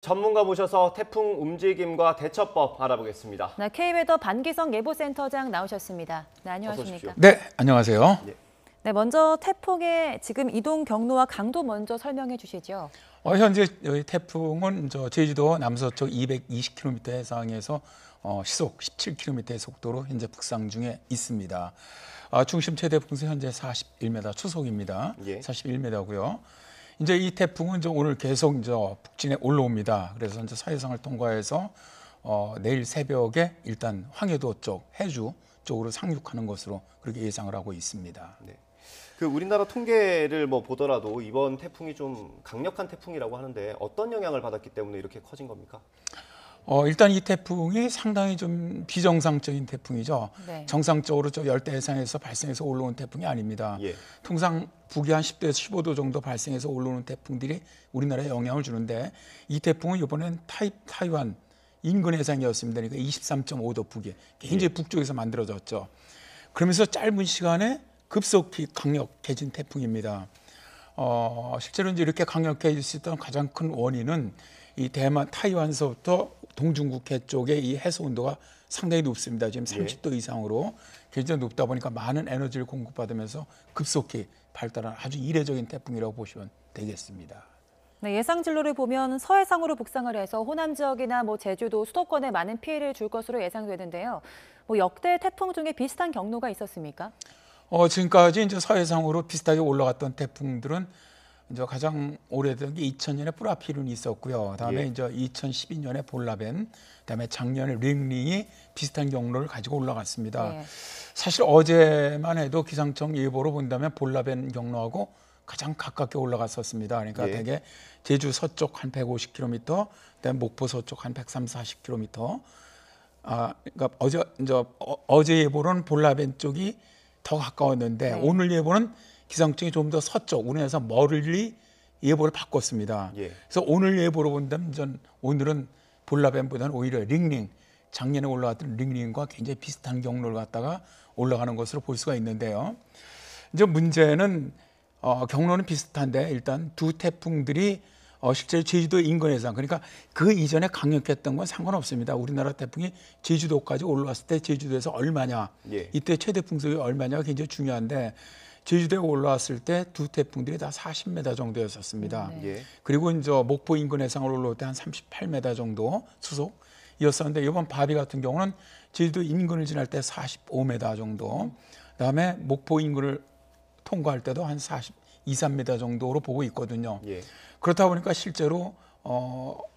전문가 모셔서 태풍 움직임과 대처법 알아보겠습니다. 네, K웨더 반기성 예보센터장 나오셨습니다. 네, 안녕하십니까? 네, 안녕하세요. 네, 먼저 태풍의 지금 이동 경로와 강도 먼저 설명해 주시죠. 현재 태풍은 제주도 남서쪽 220km 해상에서 시속 17km의 속도로 현재 북상 중에 있습니다. 중심 최대 풍속 현재 41m, 초속입니다. 41m고요. 이제 이 태풍은 오늘 계속 북진에 올라옵니다. 그래서 이제 서해상을 통과해서 내일 새벽에 일단 황해도 쪽, 해주 쪽으로 상륙하는 것으로 그렇게 예상을 하고 있습니다. 네. 그 우리나라 통계를 보더라도 이번 태풍이 좀 강력한 태풍이라고 하는데 어떤 영향을 받았기 때문에 이렇게 커진 겁니까? 일단 이 태풍이 상당히 좀 비정상적인 태풍이죠. 네. 정상적으로 열대 해상에서 발생해서 올라온 태풍이 아닙니다. 통상 북위 한 10도에서 15도 정도 발생해서 올라오는 태풍들이 우리나라에 영향을 주는데 이 태풍은 이번엔 타이완 인근 해상이었습니다. 그러니까 23.5도 북에 굉장히 북쪽에서 만들어졌죠. 그러면서 짧은 시간에 급속히 강력해진 태풍입니다. 실제로 이제 이렇게 강력해질 수 있던 가장 큰 원인은 이 대만 타이완서부터 동중국해 쪽의 이 해수 온도가 상당히 높습니다. 지금 30도 이상으로 굉장히 높다 보니까 많은 에너지를 공급받으면서 급속히 발달한 아주 이례적인 태풍이라고 보시면 되겠습니다. 네, 예상 진로를 보면 서해상으로 북상을 해서 호남 지역이나 제주도, 수도권에 많은 피해를 줄 것으로 예상되는데요. 역대 태풍 중에 비슷한 경로가 있었습니까? 지금까지 이제 서해상으로 비슷하게 올라갔던 태풍들은 이제 가장 오래된 게 2000년에 뿌라피룬이 있었고요. 그다음에 이제 2012년에 볼라벤, 그다음에 작년에 링링이 비슷한 경로를 가지고 올라갔습니다. 사실 어제만 해도 기상청 예보로 본다면 볼라벤 경로하고 가장 가깝게 올라갔었습니다. 그러니까 대개 제주 서쪽 한 150km, 그다음에 목포 서쪽 한 130, 40km. 그러니까 어제 예보로는 볼라벤 쪽이 더 가까웠는데 오늘 예보는 기상청이 좀 더 서쪽, 우리나라에서 멀리 예보를 바꿨습니다. 그래서 오늘 예보로 본다면 오늘은 볼라벤보다는 오히려 링링, 작년에 올라갔던 링링과 굉장히 비슷한 경로를 갖다가 올라가는 것으로 볼 수가 있는데요. 이제 문제는 경로는 비슷한데 일단 두 태풍들이 실제 제주도 인근 해상, 그러니까 그 이전에 강력했던 건 상관없습니다. 우리나라 태풍이 제주도까지 올라왔을 때 제주도에서 얼마냐, 이때 최대 풍속이 얼마냐가 굉장히 중요한데 제주도에 올라왔을 때 두 태풍들이 다 40m 정도였었습니다. 그리고 이제 목포 인근 해상을 올라올 때 한 38m 정도 수속이었었는데 이번 바비 같은 경우는 제주도 인근을 지날 때 45m 정도, 그다음에 목포 인근을 통과할 때도 한 42, 3m 정도로 보고 있거든요. 그렇다 보니까 실제로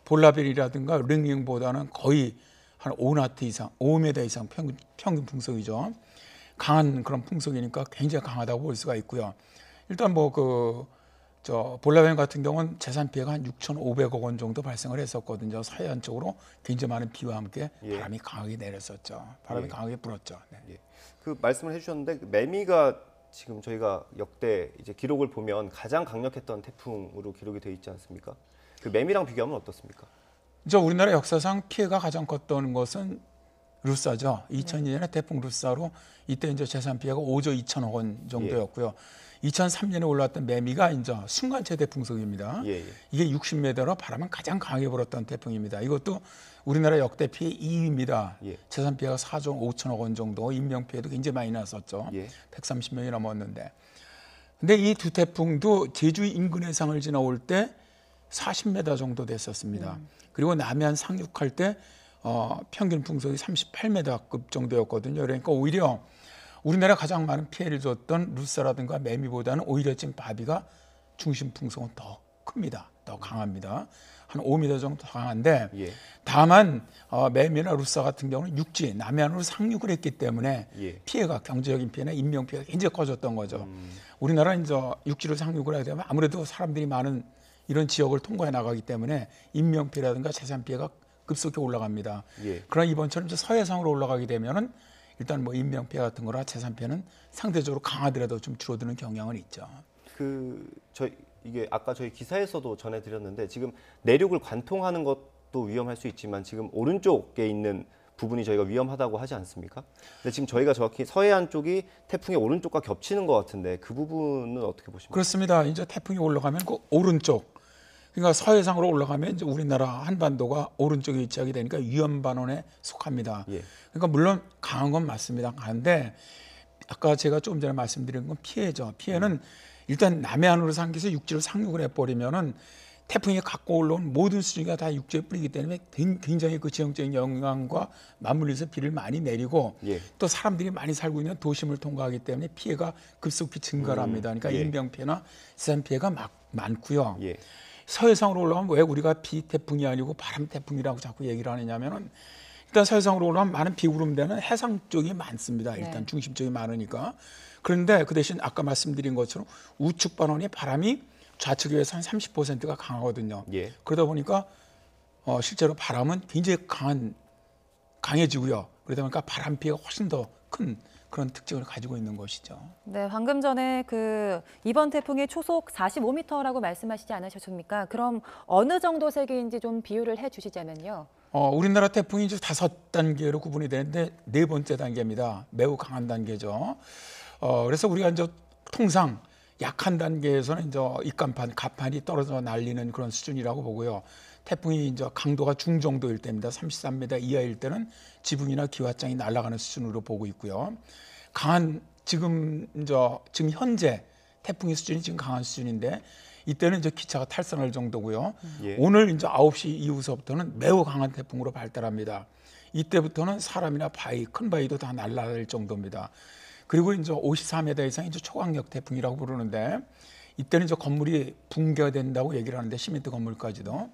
볼라벨이라든가 링링보다는 거의 한 5나트 이상, 5m 이상 평균 풍속이죠. 강한 그런 풍속이니까 굉장히 강하다고 볼 수가 있고요. 일단 볼라벤 같은 경우는 재산 피해가 한 6,500억 원 정도 발생을 했었거든요. 서해안 쪽으로 굉장히 많은 비와 함께 바람이 강하게 내렸었죠. 바람이 강하게 불었죠. 그 말씀을 해주셨는데 매미가 지금 저희가 역대 이제 기록을 보면 가장 강력했던 태풍으로 기록이 되어 있지 않습니까? 그 매미랑 비교하면 어떻습니까? 우리나라 역사상 피해가 가장 컸던 것은 루사죠. 2002년에 태풍 루사로 이때 이제 재산 피해가 5조 2천억 원 정도였고요. 2003년에 올라왔던 매미가 이제 순간 최대 풍속입니다. 이게 60m로 바람은 가장 강하게 불었던 태풍입니다. 이것도 우리나라 역대 피해 2위입니다. 재산 피해가 4조 5천억 원 정도, 인명 피해도 굉장히 많이 났었죠. 130명이 넘었는데. 근데 이 두 태풍도 제주 인근 해상을 지나올 때 40m 정도 됐었습니다. 그리고 남해안 상륙할 때 평균 풍속이 38m급 정도였거든요. 그러니까 오히려 우리나라 가장 많은 피해를 줬던 루사라든가 매미보다는 오히려 지금 바비가 중심 풍속은 더 큽니다. 더 강합니다. 한 5m 정도 더 강한데 다만 매미나 루사 같은 경우는 육지, 남해안으로 상륙을 했기 때문에 피해가, 경제적인 피해나 인명 피해가 굉장히 커졌던 거죠. 우리나라는 이제 육지로 상륙을 하게 되면 아무래도 사람들이 많은 이런 지역을 통과해 나가기 때문에 인명 피해라든가 재산 피해가 급속히 올라갑니다. 그러나 이번처럼 이제 서해상으로 올라가게 되면은 일단 인명 피해 같은 거나 재산 피해는 상대적으로 강하더라도 좀 줄어드는 경향은 있죠. 이게 아까 저희 기사에서도 전해드렸는데 지금 내륙을 관통하는 것도 위험할 수 있지만 지금 오른쪽에 있는 부분이 저희가 위험하다고 하지 않습니까? 근데 지금 저희가 정확히 서해안 쪽이 태풍의 오른쪽과 겹치는 것 같은데 그 부분은 어떻게 보십니까? 그렇습니다. 이제 태풍이 올라가면 그 오른쪽, 그러니까 서해상으로 올라가면 이제 우리나라 한반도가 오른쪽에 위치하게 되니까 위험 반원에 속합니다. 예. 그러니까 물론 강한 건 맞습니다. 강한데 아까 제가 조금 전에 말씀드린 건 피해죠. 피해는 일단 남해안으로 상기해서 육지로 상륙을 해버리면은 태풍이 갖고 올라온 모든 수증기가 다 육지에 뿌리기 때문에 굉장히 그 지형적인 영향과 맞물려서 비를 많이 내리고 예. 또 사람들이 많이 살고 있는 도심을 통과하기 때문에 피해가 급속히 증가를 합니다. 그러니까 예. 인명 피해나 재산 피해가 많고요. 예. 서해상으로 올라가면 왜 우리가 비태풍이 아니고 바람 태풍이라고 자꾸 얘기를 하느냐면은 일단 서해상으로 올라가면 많은 비구름되는 해상 쪽이 많습니다. 일단 네. 중심적이 많으니까. 그런데 그 대신 아까 말씀드린 것처럼 우측 반원이 바람이 좌측에 비해서 한 30%가 강하거든요. 예. 그러다 보니까 실제로 바람은 굉장히 강해지고요. 그러다 보니까 바람 피해가 훨씬 더 큰 그런 특징을 가지고 있는 것이죠. 네, 방금 전에 이번 태풍의 초속 45m라고 말씀하시지 않으셨습니까? 그럼 어느 정도 세기인지 좀 비유를 해주시자면요. 우리나라 태풍이 이제 5단계로 구분이 되는데 4번째 단계입니다. 매우 강한 단계죠. 그래서 우리가 이제 통상 약한 단계에서는 이제 가판이 떨어져 날리는 그런 수준이라고 보고요. 태풍이 이제 강도가 중정도일 때입니다. 33m 이하일 때는 지붕이나 기와장이 날아가는 수준으로 보고 있고요. 지금 현재 태풍의 수준이 지금 강한 수준인데 이때는 이제 기차가 탈선할 정도고요. 예. 오늘 이제 9시 이후서부터는 매우 강한 태풍으로 발달합니다. 이때부터는 사람이나 큰 바위도 다 날아갈 정도입니다. 그리고 이제 54m 이상 이제 초강력 태풍이라고 부르는데 이때는 이제 건물이 붕괴가 된다고 얘기를 하는데 시멘트 건물까지도.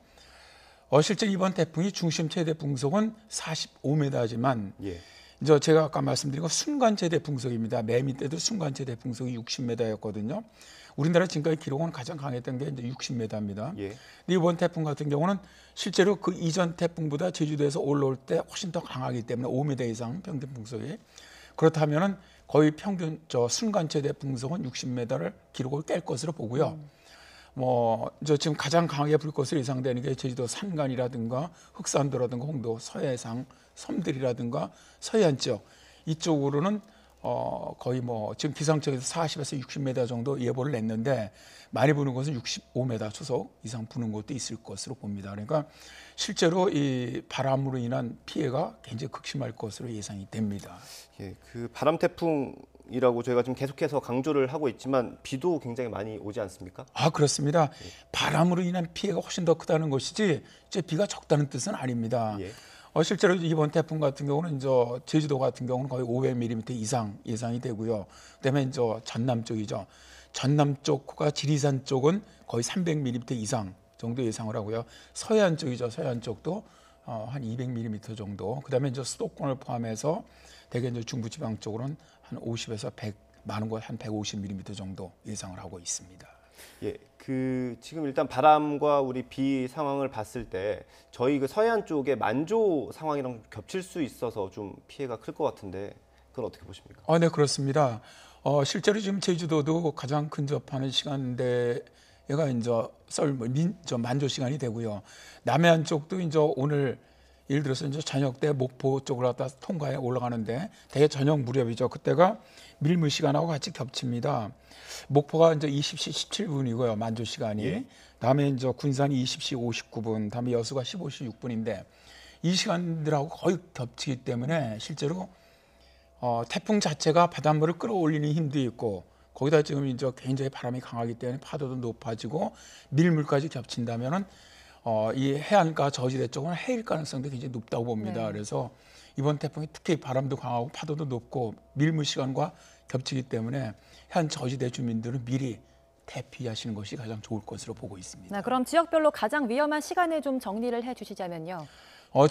실제 이번 태풍이 중심 최대 풍속은 45m지만 예. 이제 제가 아까 말씀드린 건 순간 최대 풍속입니다. 매미 때도 순간 최대 풍속이 60m였거든요. 우리나라 지금까지 기록은 가장 강했던 게 이제 60m입니다. 예. 근데 이번 태풍 같은 경우는 실제로 그 이전 태풍보다 제주도에서 올라올 때 훨씬 더 강하기 때문에 5m 이상 평균 풍속이. 그렇다면은 거의 평균 순간 최대 풍속은 60m를 기록을 깰 것으로 보고요. 지금 가장 강하게 불 것으로 예상되는 게 제주도 산간이라든가 흑산도라든가 홍도, 서해상, 섬들이라든가 서해안 쪽 이쪽으로는 거의 지금 기상청에서 40에서 60m 정도 예보를 냈는데 많이 부는 곳은 65m 초속 이상 부는 곳도 있을 것으로 봅니다. 그러니까 실제로 이 바람으로 인한 피해가 굉장히 극심할 것으로 예상이 됩니다. 예, 그 바람 태풍이라고 저희가 지금 계속해서 강조를 하고 있지만 비도 굉장히 많이 오지 않습니까? 그렇습니다. 바람으로 인한 피해가 훨씬 더 크다는 것이지 이제 비가 적다는 뜻은 아닙니다. 예. 실제로 이번 태풍 같은 경우는 이제 제주도 같은 경우는 거의 500mm 이상 예상이 되고요. 그다음에 이제 전남 쪽이죠. 전남 쪽과 지리산 쪽은 거의 300mm 이상 정도 예상을 하고요. 서해안 쪽이죠. 서해안 쪽도 한 200mm 정도. 그다음에 이제 수도권을 포함해서 대개 이제 중부지방 쪽으로는 한 50에서 100, 많은 곳 한 150mm 정도 예상을 하고 있습니다. 예, 지금 일단 바람과 우리 비 상황을 봤을 때 저희 그 서해안 쪽에 만조 상황이랑 겹칠 수 있어서 좀 피해가 클 것 같은데 그건 어떻게 보십니까? 네, 그렇습니다. 실제로 지금 제주도도 가장 근접하는 시간대가 이제 만조 시간이 되고요. 남해안 쪽도 이제 오늘 예를 들어서 이제 저녁 때 목포 쪽으로 갔다 통과해 올라가는데 대개 저녁 무렵이죠. 그때가 밀물 시간하고 같이 겹칩니다. 목포가 이제 20시 17분이고요. 만조 시간이. 예. 다음에 이제 군산이 20시 59분, 다음에 여수가 15시 6분인데 이 시간들하고 거의 겹치기 때문에 실제로 태풍 자체가 바닷물을 끌어올리는 힘도 있고 거기다 지금 이제 굉장히 바람이 강하기 때문에 파도도 높아지고 밀물까지 겹친다면은 이 해안가 저지대 쪽은 해일 가능성도 굉장히 높다고 봅니다. 네. 그래서 이번 태풍이 특히 바람도 강하고 파도도 높고 밀물 시간과 겹치기 때문에 해안 저지대 주민들은 미리 대피하시는 것이 가장 좋을 것으로 보고 있습니다. 네, 그럼 지역별로 가장 위험한 시간을 좀 정리를 해주시자면요.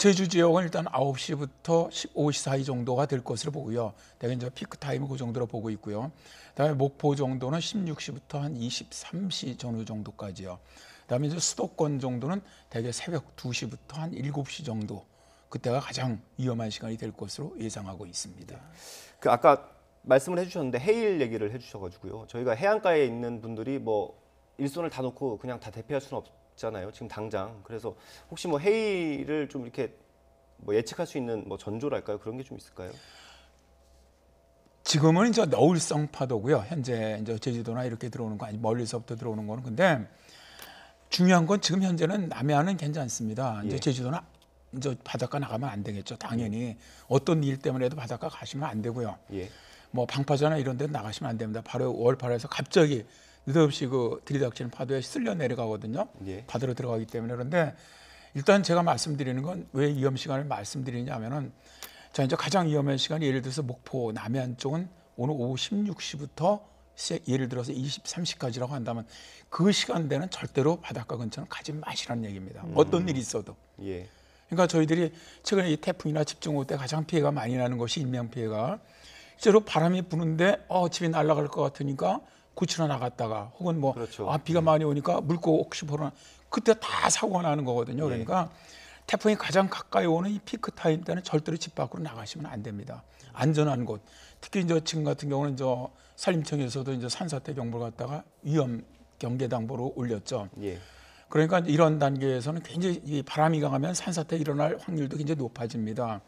제주 지역은 일단 9시부터 15시 사이 정도가 될 것으로 보고요. 대개 이제 피크 타임은 그 정도로 보고 있고요. 그다음에 목포 정도는 16시부터 한 23시 전후 정도까지요. 그다음에 이제 수도권 정도는 대개 새벽 2시부터 한 7시 정도 그때가 가장 위험한 시간이 될 것으로 예상하고 있습니다. 그 아까 말씀을 해주셨는데 해일 얘기를 해주셔가지고요. 저희가 해안가에 있는 분들이 일손을 다 놓고 그냥 다 대피할 수는 없잖아요. 지금 당장. 그래서 혹시 해일을 좀 이렇게 예측할 수 있는 전조랄까요? 그런 게 좀 있을까요? 지금은 이제 너울성 파도고요. 현재 이제 제주도나 이렇게 들어오는 거 아니 멀리서부터 들어오는 거는 근데 중요한 건 지금 현재는 남해안은 괜찮습니다. 이제 예. 제주도는 이제 바닷가 나가면 안 되겠죠. 당연히 어떤 일 때문에도 바닷가 가시면 안 되고요. 예. 뭐 방파제나 이런 데 나가시면 안 됩니다. 바로 월파라에서 갑자기 느닷없이 그 들이닥치는 파도에 쓸려 내려가거든요. 예. 바다로 들어가기 때문에. 그런데 일단 제가 말씀드리는 건 왜 위험 시간을 말씀드리냐면은 자 이제 가장 위험한 시간이 예를 들어서 목포 남해안 쪽은 오늘 오후 16시부터 예를 들어서 23시까지라고 한다면 그 시간대는 절대로 바닷가 근처는 가지 마시라는 얘기입니다. 어떤 일이 있어도. 예. 그러니까 저희들이 최근에 이 태풍이나 집중호우 때 가장 피해가 많이 나는 것이 인명 피해가 실제로 바람이 부는데 집이 날아갈 것 같으니까 구치러 나갔다가 혹은 뭐 그렇죠. 비가 많이 오니까 물고 혹시 보러 그때 다 사고가 나는 거거든요. 예. 그러니까 태풍이 가장 가까이 오는 이 피크 타임 때는 절대로 집 밖으로 나가시면 안 됩니다. 안전한 곳. 특히 이제 지금 같은 경우는 저 산림청에서도 이제 산사태 경보를 갖다가 위험 경계 당보로 올렸죠. 예. 그러니까 이런 단계에서는 굉장히 이 바람이 강하면 산사태 일어날 확률도 굉장히 높아집니다.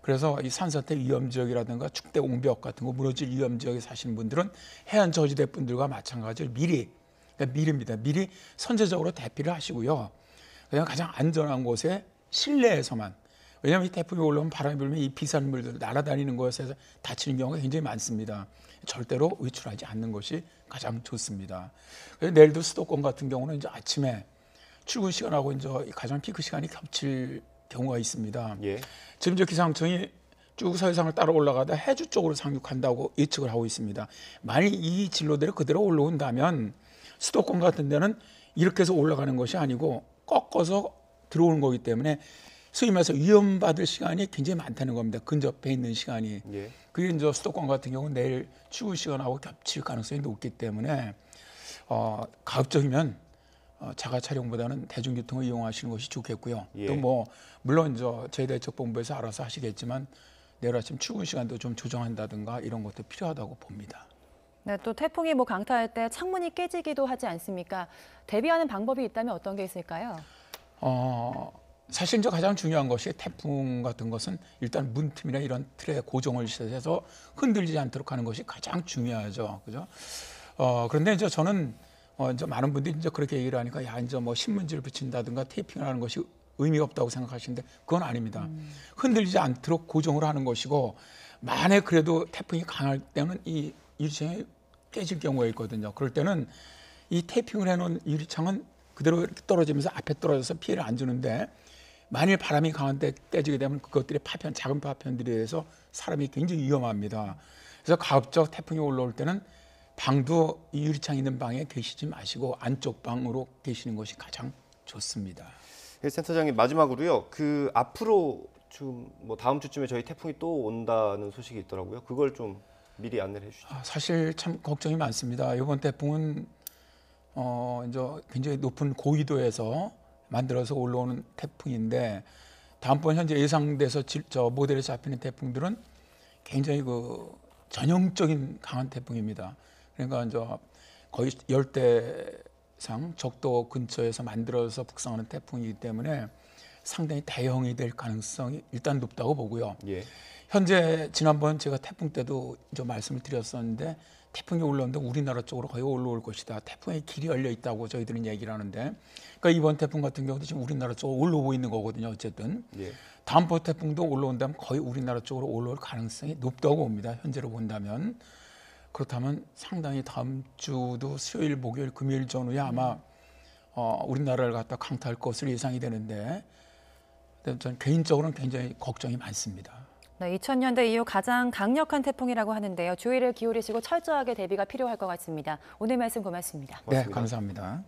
그래서 이 산사태 위험 지역이라든가 축대 옹벽 같은 거 무너질 위험 지역에 사시는 분들은 해안 저지대 분들과 마찬가지로 미리 선제적으로 대피를 하시고요. 그냥 가장 안전한 곳에 실내에서만 왜냐하면 이 태풍이 올라오면 바람이 불면 이 비산물들 날아다니는 곳에서 다치는 경우가 굉장히 많습니다. 절대로 외출하지 않는 것이 가장 좋습니다. 그래서 내일도 수도권 같은 경우는 이제 아침에 출근 시간하고 이제 가장 피크 시간이 겹칠 경우가 있습니다. 예. 지금 이제 기상청이 쭉 서해상을 따라 올라가다 해주 쪽으로 상륙한다고 예측을 하고 있습니다. 만약 이 진로대로 그대로 올라온다면 수도권 같은 데는 이렇게 해서 올라가는 것이 아니고 꺾어서 들어오는 거기 때문에 소위 말해서 위험받을 시간이 굉장히 많다는 겁니다. 근접해 있는 시간이. 예. 그게 이제 수도권 같은 경우는 내일 출근 시간하고 겹칠 가능성이 높기 때문에 가급적이면 자가 차량보다는 대중교통을 이용하시는 것이 좋겠고요. 예. 또 뭐 물론 저희대책본부에서 알아서 하시겠지만 내일 아침 출근 시간도 좀 조정한다든가 이런 것도 필요하다고 봅니다. 네, 또 태풍이 뭐 강타할 때 창문이 깨지기도 하지 않습니까? 대비하는 방법이 있다면 어떤 게 있을까요? 사실 이제 가장 중요한 것이 태풍 같은 것은 일단 문틈이나 이런 틀에 고정을 시켜서 흔들리지 않도록 하는 것이 가장 중요하죠. 그죠? 그런데 이제 저는 이제 많은 분들이 이제 그렇게 얘기를 하니까 야 이제 뭐 신문지를 붙인다든가 테이핑을 하는 것이 의미가 없다고 생각하시는데 그건 아닙니다. 흔들리지 않도록 고정을 하는 것이고 만약 그래도 태풍이 강할 때는 이 유리창이 깨질 경우가 있거든요. 그럴 때는 이 테이핑을 해놓은 유리창은 그대로 이렇게 떨어지면서 앞에 떨어져서 피해를 안 주는데 만일 바람이 강한데 깨지게 되면 그것들이 작은 파편들에 의해서 사람이 굉장히 위험합니다. 그래서 가급적 태풍이 올라올 때는 방도 이 유리창 있는 방에 계시지 마시고 안쪽 방으로 계시는 것이 가장 좋습니다. 센터장님 마지막으로요. 그 앞으로 좀 뭐 다음 주쯤에 저희 태풍이 또 온다는 소식이 있더라고요. 그걸 좀 미리 안내를 해주시죠. 사실 참 걱정이 많습니다. 이번 태풍은 이제 굉장히 높은 고위도에서 만들어서 올라오는 태풍인데 다음번 현재 예상돼서 모델에 잡히는 태풍들은 굉장히 그 전형적인 강한 태풍입니다. 그러니까 이제 거의 열대상 적도 근처에서 만들어서 북상하는 태풍이기 때문에 상당히 대형이 될 가능성이 일단 높다고 보고요. 예. 현재 지난번 제가 태풍 때도 좀 말씀을 드렸었는데 태풍이 올라오는데 우리나라 쪽으로 거의 올라올 것이다. 태풍의 길이 열려 있다고 저희들은 얘기를 하는데 그러니까 이번 태풍 같은 경우도 지금 우리나라 쪽으로 올라오고 있는 거거든요. 어쨌든 예. 다음번 태풍도 올라온다면 거의 우리나라 쪽으로 올라올 가능성이 높다고 봅니다. 현재로 본다면. 그렇다면 상당히 다음 주도 수요일, 목요일, 금요일 전후에 아마 우리나라를 갖다 강타할 것으로 예상이 되는데 저는 개인적으로는 굉장히 걱정이 많습니다. 네, 2000년대 이후 가장 강력한 태풍이라고 하는데요. 주의를 기울이시고 철저하게 대비가 필요할 것 같습니다. 오늘 말씀 고맙습니다. 네, 감사합니다.